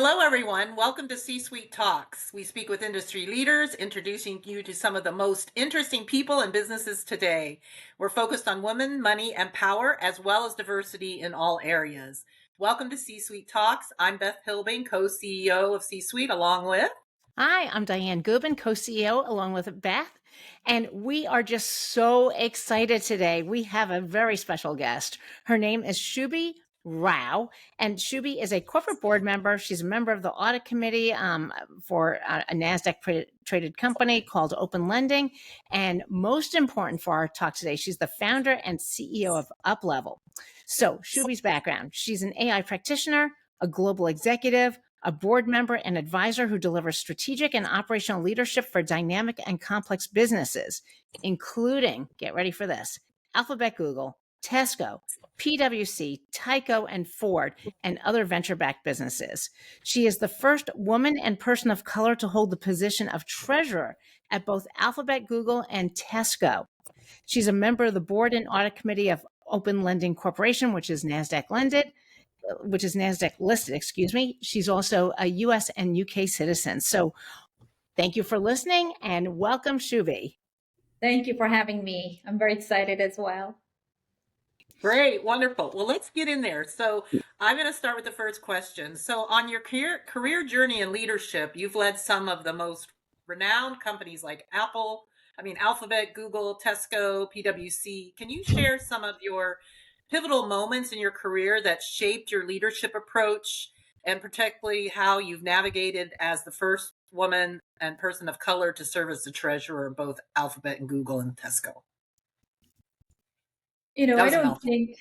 Hello, everyone. Welcome to C-Suite Talks. We speak with industry leaders, introducing you to some of the most interesting people and businesses today. We're focused on women, money, and power, as well as diversity in all areas. Welcome to C-Suite Talks. I'm Beth Hilbing, co-CEO of C-Suite, along with... Hi, I'm Dianne Gubin, co-CEO, along with Beth. And we are just so excited today. We have a very special guest. Her name is Shubhi Rao, and Shubhi is a corporate board member. She's a member of the audit committee for a NASDAQ traded company called Open Lending. And most important for our talk today, she's the founder and CEO of UpLevyl. So Shubhi's background, she's an AI practitioner, a global executive, a board member and advisor who delivers strategic and operational leadership for dynamic and complex businesses, including, get ready for this, Alphabet, Google, Tesco, PwC, Tyco, and Ford, and other venture-backed businesses. She is the first woman and person of color to hold the position of treasurer at both Alphabet, Google, and Tesco. She's a member of the board and audit committee of Open Lending Corporation, which is NASDAQ listed, excuse me. She's also a US and UK citizen. So thank you for listening and welcome, Shubhi. Thank you for having me. I'm very excited as well. Great, wonderful. Well, let's get in there. So I'm going to start with the first question. So on your career journey in leadership, you've led some of the most renowned companies like Alphabet, Google, Tesco, PwC. Can you share some of your pivotal moments in your career that shaped your leadership approach, and particularly how you've navigated as the first woman and person of color to serve as the treasurer of both Alphabet and Google and Tesco? I don't think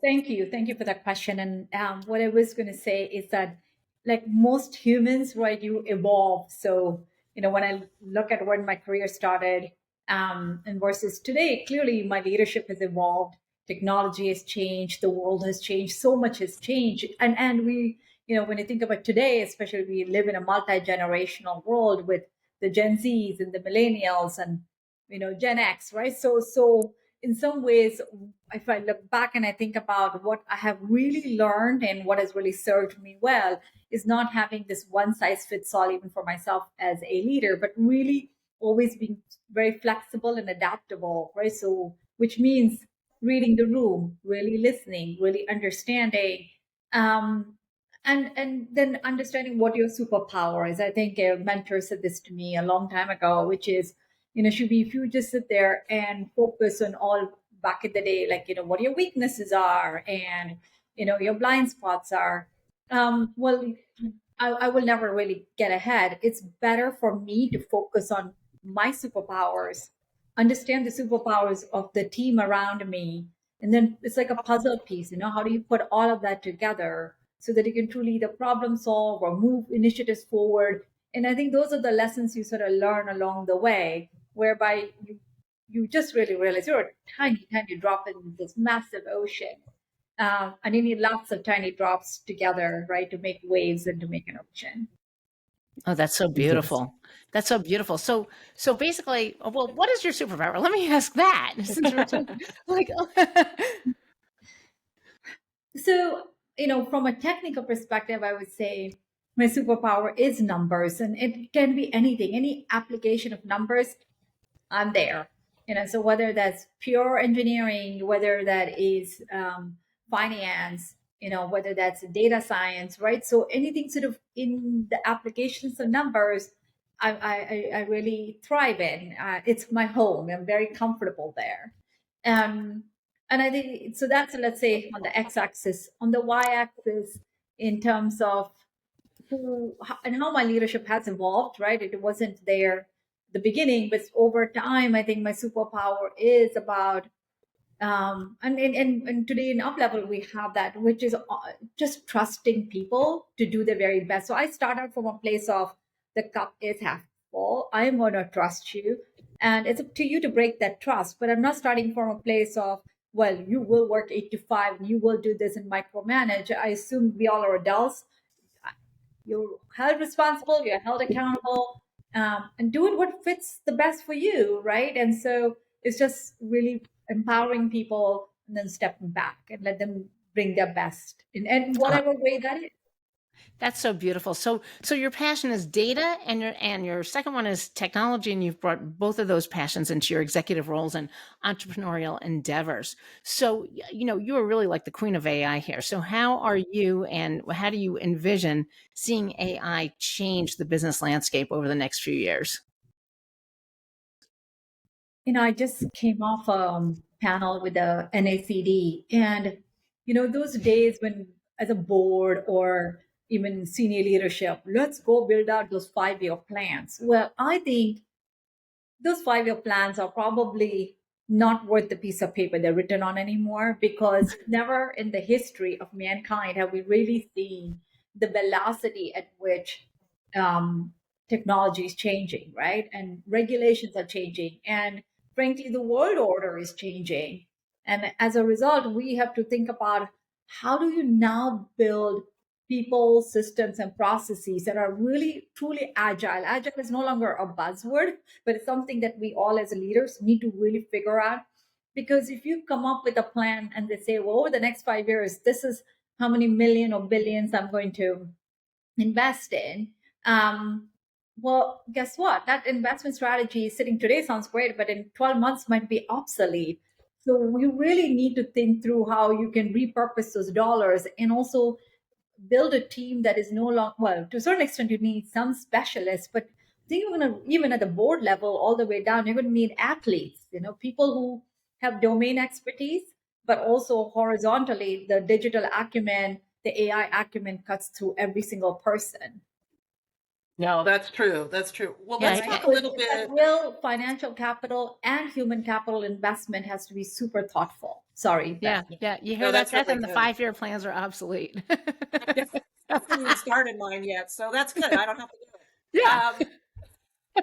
thank you for that question. And what I was going to say is that, like most humans, right, you evolve. So, when I look at when my career started and versus today, clearly my leadership has evolved. Technology has changed. The world has changed. So much has changed. And we, when you think about today, especially we live in a multi-generational world with the Gen Zs and the millennials and, Gen X, right? So in some ways, if I look back and I think about what I have really learned and what has really served me well, is not having this one size fits all, even for myself as a leader, but really always being very flexible and adaptable, right? So, which means reading the room, really listening, really understanding, and then understanding what your superpower is. I think a mentor said this to me a long time ago, which is, Shubhi, if you just sit there and focus on all back in the day, like, what your weaknesses are and, your blind spots are, well, I will never really get ahead. It's better for me to focus on my superpowers, understand the superpowers of the team around me. And then it's like a puzzle piece, how do you put all of that together so that you can truly either problem solve or move initiatives forward? And I think those are the lessons you sort of learn along the way, whereby you just really realize you're a tiny, tiny drop in this massive ocean. And you need lots of tiny drops together, right, to make waves and to make an ocean. Oh, that's so beautiful. That's so beautiful. So basically, well, what is your superpower? Let me ask that. Since we're talking, So, from a technical perspective, I would say my superpower is numbers, and it can be anything, any application of numbers, I'm there. So whether that's pure engineering, whether that is finance, whether that's data science, right? So anything sort of in the applications of numbers, I really thrive in. It's my home. I'm very comfortable there. And I think so. That's, let's say, on the x-axis. On the y-axis, in terms of who and how my leadership has evolved, right? It wasn't there at the beginning, but over time, I think my superpower is about and today in UpLevyl we have that, which is just trusting people to do the very best. So I start out from a place of the cup is half full. I'm going to trust you, and it's up to you to break that trust. But I'm not starting from a place of, well, you will work 8 to 5 and you will do this and micromanage. I assume we all are adults. You're held responsible. You're held accountable, and doing what fits the best for you, right? And so it's just really empowering people and then stepping back and let them bring their best in whatever way that is. That's so beautiful. So your passion is data, and your second one is technology, and you've brought both of those passions into your executive roles and entrepreneurial endeavors. So you are really like the queen of AI here. So how are you, and how do you envision seeing AI change the business landscape over the next few years? I just came off a panel with the NACD, and those days when, as a board or even senior leadership, let's go build out those 5-year plans. Well, I think those 5-year plans are probably not worth the piece of paper they're written on anymore, because never in the history of mankind have we really seen the velocity at which um, technology is changing, right? And regulations are changing. And frankly, the world order is changing. And as a result, we have to think about how do you now build people, systems, and processes that are really truly agile. Agile is no longer a buzzword, but it's something that we all as leaders need to really figure out. Because if you come up with a plan and they say, well, over the next 5 years, this is how many million or billions I'm going to invest in. Well, guess what? That investment strategy sitting today sounds great, but in 12 months might be obsolete. So you really need to think through how you can repurpose those dollars, and also build a team that is no longer, well, to a certain extent you need some specialists, but I think you're going to, even at the board level all the way down, you're going to need athletes, people who have domain expertise, but also horizontally the digital acumen, the AI acumen cuts through every single person. No, that's true. That's true. Well, Yeah, let's talk a little bit. That real financial capital and human capital investment has to be super thoughtful. Sorry, Yeah, Beth. yeah. You No, hear that, that's Beth? really And the good. 5-year plans are obsolete. I haven't even started mine yet, so that's good. I don't have to do it. Yeah.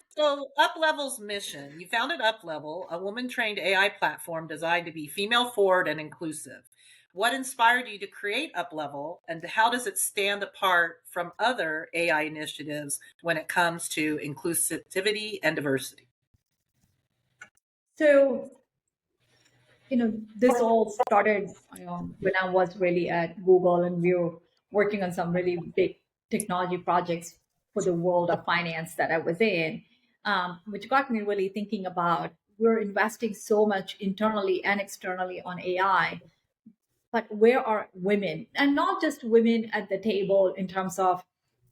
So UpLevel's mission, you founded UpLevel, a woman-trained AI platform designed to be female-forward and inclusive. What inspired you to create UpLevel, and how does it stand apart from other AI initiatives when it comes to inclusivity and diversity? So this all started when I was really at Google, and we were working on some really big technology projects for the world of finance that I was in, which got me really thinking about, we're investing so much internally and externally on AI, but where are women? And not just women at the table in terms of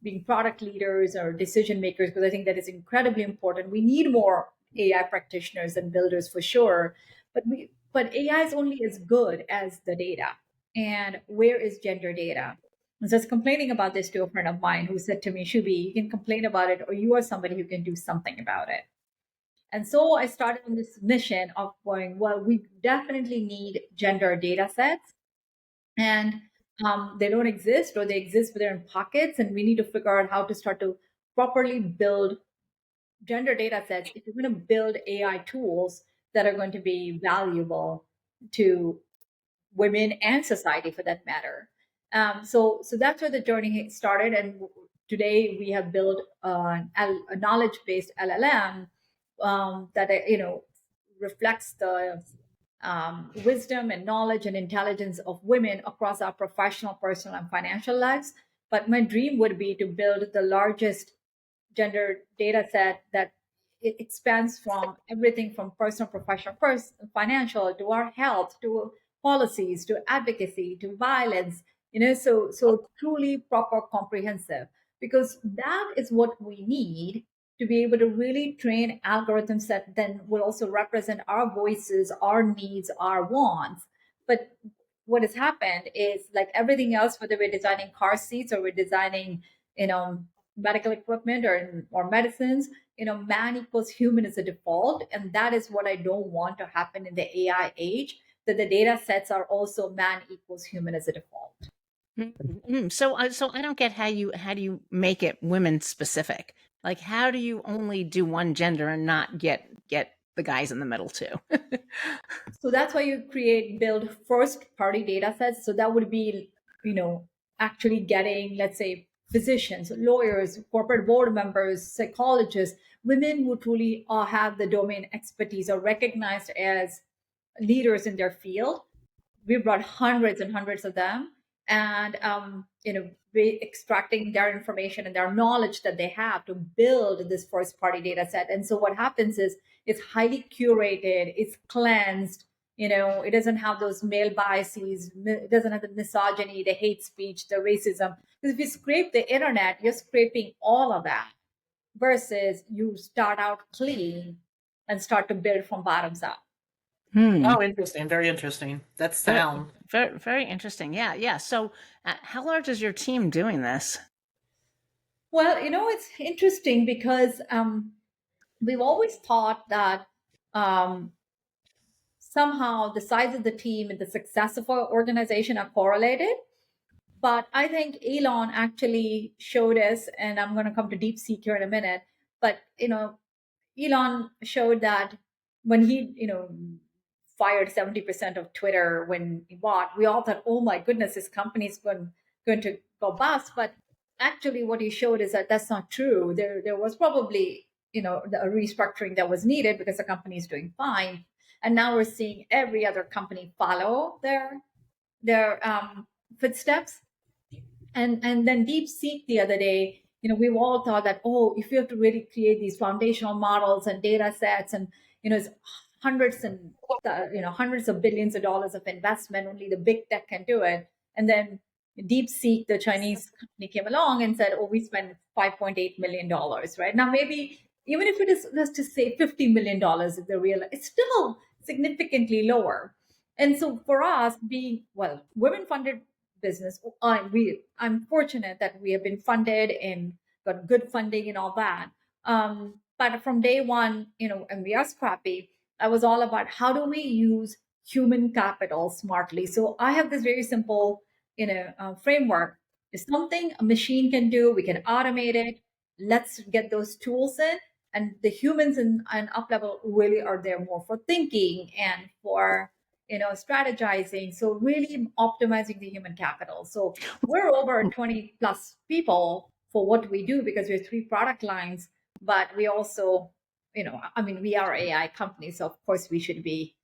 being product leaders or decision makers, because I think that is incredibly important. We need more AI practitioners and builders for sure, but AI is only as good as the data. And where is gender data? And so I was complaining about this to a friend of mine who said to me, Shubie, you can complain about it, or you are somebody who can do something about it. And so I started on this mission of going, well, we definitely need gender data sets, and they don't exist, or they exist but they're in pockets, and we need to figure out how to start to properly build gender data sets if you're going to build AI tools that are going to be valuable to women and society for that matter. So that's where the journey started, and today we have built a knowledge-based LLM that reflects the wisdom and knowledge and intelligence of women across our professional, personal, and financial lives. But my dream would be to build the largest gender data set that it expands from everything from personal, professional, financial, to our health, to policies, to advocacy, to violence. So truly proper, comprehensive, because that is what we need to be able to really train algorithms that then will also represent our voices, our needs, our wants. But what has happened is, like everything else, whether we're designing car seats or we're designing, medical equipment or medicines, man equals human is a default, and that is what I don't want to happen in the AI age. That the data sets are also man equals human as a default. So I don't get how do you make it women specific? Like, how do you only do one gender and not get the guys in the middle too? So that's why you build first party data sets. So that would be, actually getting, let's say, physicians, lawyers, corporate board members, psychologists, women who truly have the domain expertise, are recognized as leaders in their field. We brought hundreds and hundreds of them. and extracting their information and their knowledge that they have to build this first party data set. And so what happens is it's highly curated, it's cleansed, it doesn't have those male biases, it doesn't have the misogyny, the hate speech, the racism. Because if you scrape the internet, you're scraping all of that, versus you start out clean and start to build from bottoms up. Oh, interesting. Very interesting. That's sound. Very, very interesting. Yeah, yeah. So, how large is your team doing this? Well, it's interesting because we've always thought that somehow the size of the team and the success of our organization are correlated. But I think Elon actually showed us, and I'm going to come to DeepSeek here in a minute, but, Elon showed that when he, fired 70% of Twitter when he bought, we all thought, oh my goodness, this company is going to go bust. But actually what he showed is that that's not true. There was probably, a restructuring that was needed because the company is doing fine. And now we're seeing every other company follow their footsteps. And then DeepSeek the other day, we've all thought that, oh, if you have to really create these foundational models and data sets, and it's hundreds of billions of dollars of investment, only the big tech can do it. And then DeepSeek, the Chinese company, came along and said, oh, we spent $5.8 million, right? Now, maybe even if it is, let's just say $50 million, if the real, it's still significantly lower. And so for us, being, well, women funded business, I'm fortunate that we have been funded and got good funding and all that. But from day one, and we are scrappy, I was all about how do we use human capital smartly. So I have this very simple, framework. It's something a machine can do. We can automate it. Let's get those tools in. And the humans in UpLevyl really are there more for thinking and for strategizing. So really optimizing the human capital. So we're over 20 plus people for what we do because we have 3 product lines, but we also, we are AI companies, so of course we should be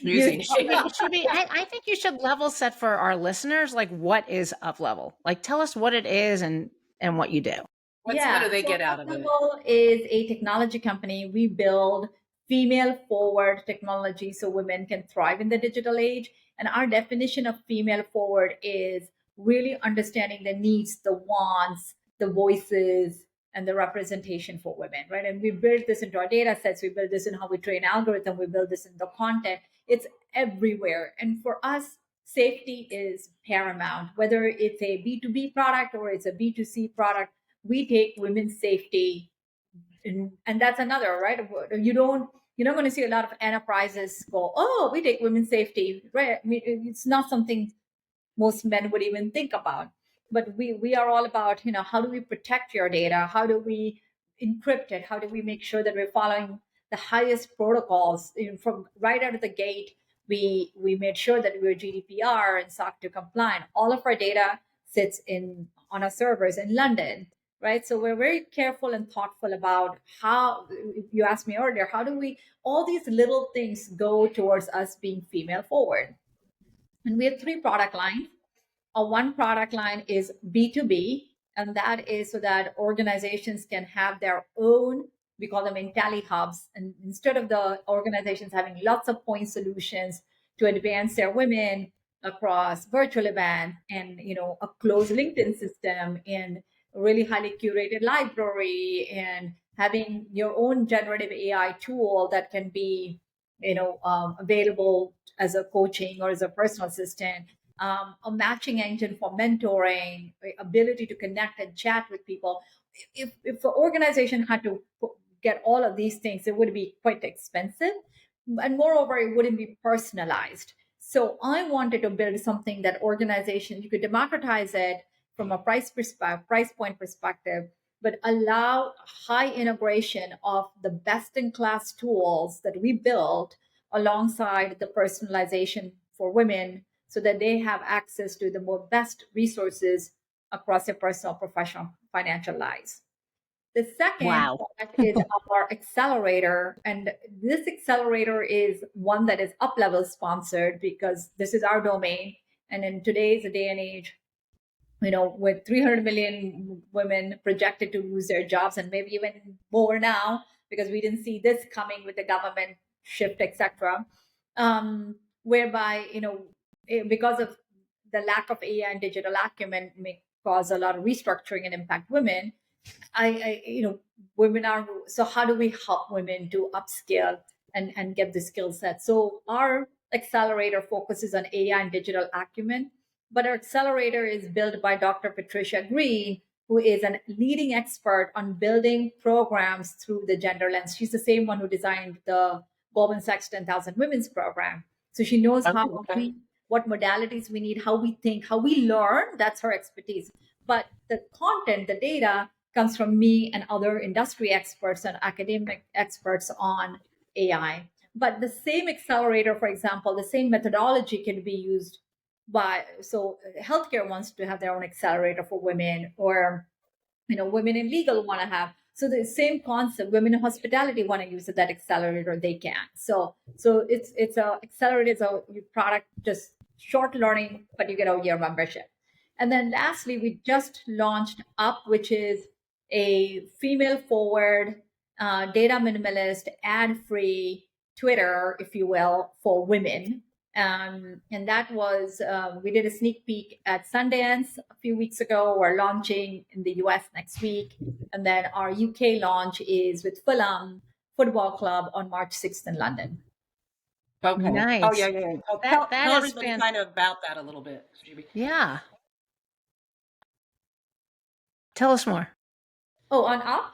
Using Shubie, I think you should level set for our listeners. Like, what is UpLevyl? Like, tell us what it is and what you do. what do they get out of it? UpLevyl is a technology company. We build female forward technology so women can thrive in the digital age. And our definition of female forward is really understanding the needs, the wants, the voices, and the representation for women, right? And we build this into our data sets. We build this in how we train algorithm. We build this in the content. It's everywhere. And for us, safety is paramount, whether it's a B2B product or it's a B2C product. We take women's safety, and that's another, right? You're not going to see a lot of enterprises go, oh, we take women's safety, right? I mean, it's not something most men would even think about. But we are all about, how do we protect your data? How do we encrypt it? How do we make sure that we're following the highest protocols? From right out of the gate, we made sure that we were GDPR and SOC 2 compliant. All of our data sits on our servers in London, right? So we're very careful and thoughtful about how, you asked me earlier, how do we, all these little things go towards us being female forward. And we have 3 product lines. One product line is B2B, and that is so that organizations can have their own, we call them IntelliHubs. And instead of the organizations having lots of point solutions to advance their women across virtual events and, a closed LinkedIn system and a really highly curated library and having your own generative AI tool that can be, available as a coaching or as a personal assistant, a matching engine for mentoring, ability to connect and chat with people. If the organization had to get all of these things, it would be quite expensive. And moreover, it wouldn't be personalized. So I wanted to build something that organizations, you could democratize it from a price point perspective, but allow high integration of the best in class tools that we built alongside the personalization for women so that they have access to the best resources across their personal, professional, financial lives. The second product is our accelerator. And this accelerator is one that is UpLevyl sponsored because this is our domain. And in today's day and age, with 300 million women projected to lose their jobs, and maybe even more now because we didn't see this coming with the government shift, etc. Whereby, because of the lack of AI and digital acumen may cause a lot of restructuring and impact women. Women are, so how do we help women to upskill and get the skill set? So our accelerator focuses on AI and digital acumen, but our accelerator is built by Dr. Patricia Green, who is a leading expert on building programs through the gender lens. She's the same one who designed the Goldman Sachs 10,000 Women's Program. So she knows what modalities we need, how we think, how we learn. That's her expertise. But the content, the data comes from me and other industry experts and academic experts on AI. But the same accelerator, for example, the same methodology can be used so healthcare wants to have their own accelerator for women, or women in legal want to have. So the same concept, women in hospitality want to use that accelerator, they can. So it's a accelerator, it's a product, just short learning, but you get a year membership. And then lastly, we just launched Up, which is a female forward, data minimalist, ad free Twitter, if you will, for women. And that was, we did a sneak peek at Sundance a few weeks ago. We're launching in the US next week. And then our UK launch is with Fulham Football Club on March 6th in London. Okay. Nice. Oh, yeah. Oh, That tell has everybody been, kind of about that a little bit, Shubie. yeah. Tell us more. Oh, on Up?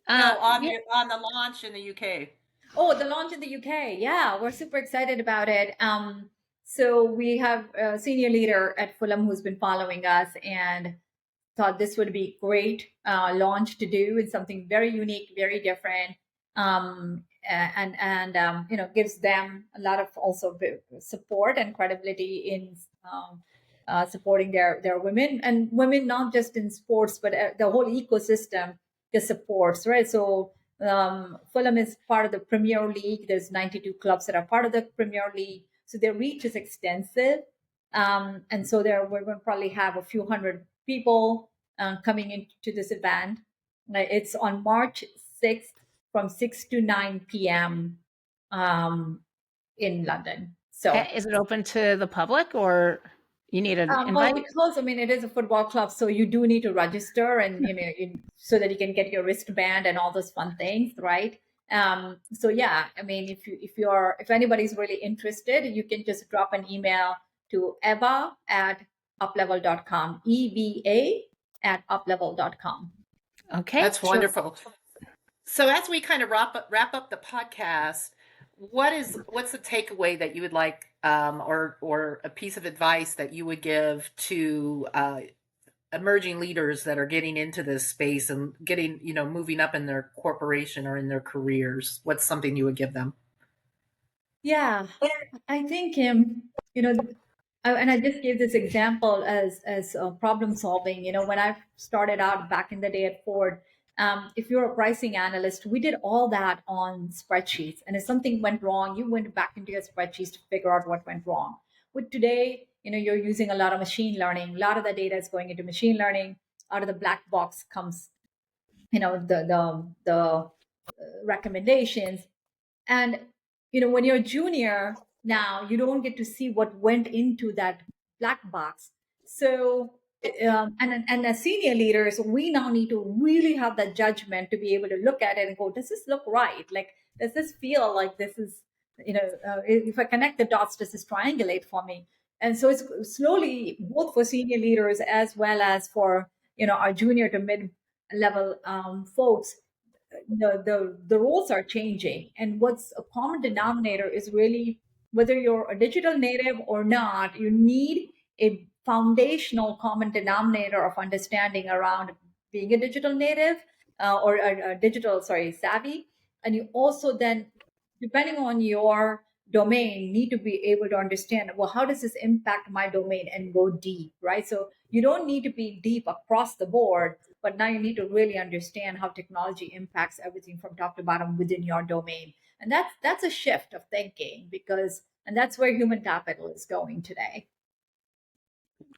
No, on the launch in the UK. Oh, the launch in the UK. Yeah, we're super excited about it. So we have a senior leader at Fulham who's been following us and thought this would be great launch to do. It's something very unique, very different, and gives them a lot of also support and credibility in supporting their women, and women not just in sports but the whole ecosystem just supports, right? So Fulham is part of the Premier League. There's 92 clubs that are part of the Premier League, so their reach is extensive. And so we're going to probably have a few hundred people coming into this event. It's on March 6th from 6 to 9 p.m. In London. So is it open to the public, or you need an invite? Because it is a football club, so you do need to register, and so that you can get your wristband and all those fun things, right? So yeah, if anybody's really interested, you can just drop an email to eba@uplevyl.com, eba@uplevyl.com. Okay, That's wonderful. So as we kind of wrap up the podcast, what's the takeaway that you would like, or a piece of advice that you would give to emerging leaders that are getting into this space and getting, moving up in their corporation or in their careers? What's something you would give them? Yeah, I think and I just gave this example as problem solving. When I started out back in the day at Ford, if you're a pricing analyst, we did all that on spreadsheets. And if something went wrong, you went back into your spreadsheets to figure out what went wrong. With today, you're using a lot of machine learning. A lot of the data is going into machine learning. Out of the black box comes, the recommendations. And when you're a junior now, you don't get to see what went into that black box. So and as senior leaders, we now need to really have that judgment to be able to look at it and go, does this look right? Like, does this feel like this is, if I connect the dots, does this triangulate for me? And so it's slowly, both for senior leaders as well as for our junior to mid level folks, the roles are changing. And what's a common denominator is really, whether you're a digital native or not, you need a foundational common denominator of understanding around being a digital native, or a digital, savvy. And you also then, depending on your domain, need to be able to understand, well, how does this impact my domain, and go deep, right? So you don't need to be deep across the board, but now you need to really understand how technology impacts everything from top to bottom within your domain. And that's a shift of thinking, and that's where human capital is going today.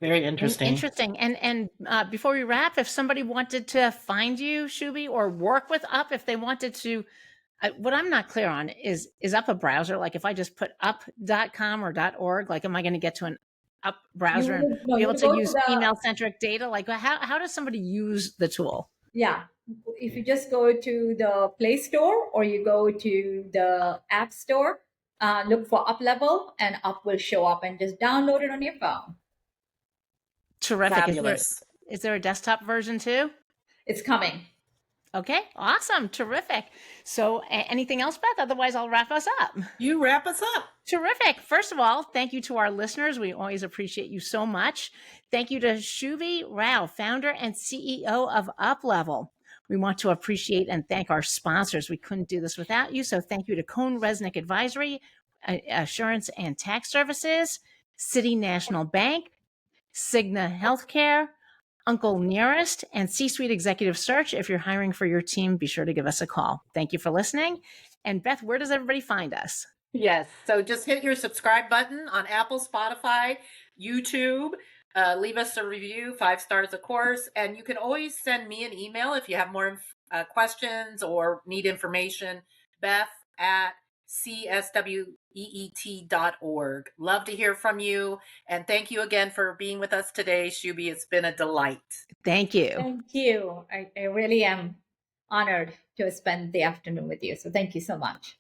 Very interesting. Interesting. And before we wrap, if somebody wanted to find you, Shubie, or work with Up, if they wanted to, what I'm not clear on is Up a browser? Like if I just put up.com or .org, like am I going to get to an Up browser and be able to go use to the, female-centric data? Like how does somebody use the tool? yeah. If you just go to the Play Store or you go to the App Store, look for UpLevyl and Up will show up, and just download it on your phone. Terrific. Fabulous. Is there a desktop version too? It's coming. Okay, awesome, terrific. So anything else, Beth? Otherwise, I'll wrap us up. You wrap us up. Terrific. First of all, thank you to our listeners. We always appreciate you so much. Thank you to Shubhi Rao, founder and CEO of UpLevyl. We want to appreciate and thank our sponsors. We couldn't do this without you. So thank you to Cohn Resnick Advisory, Assurance and Tax Services, City National Bank, Cigna Healthcare, Uncle Nearest, and C-Suite Executive Search. If you're hiring for your team, be sure to give us a call. Thank you for listening. And Beth, where does everybody find us? Yes. So just hit your subscribe button on Apple, Spotify, YouTube. Leave us a review, 5 stars, of course. And you can always send me an email if you have more questions or need information. Beth@csweet.org. Love to hear from you. And thank you again for being with us today, Shubie. It's been a delight. Thank you. Thank you. I really am honored to spend the afternoon with you. So thank you so much.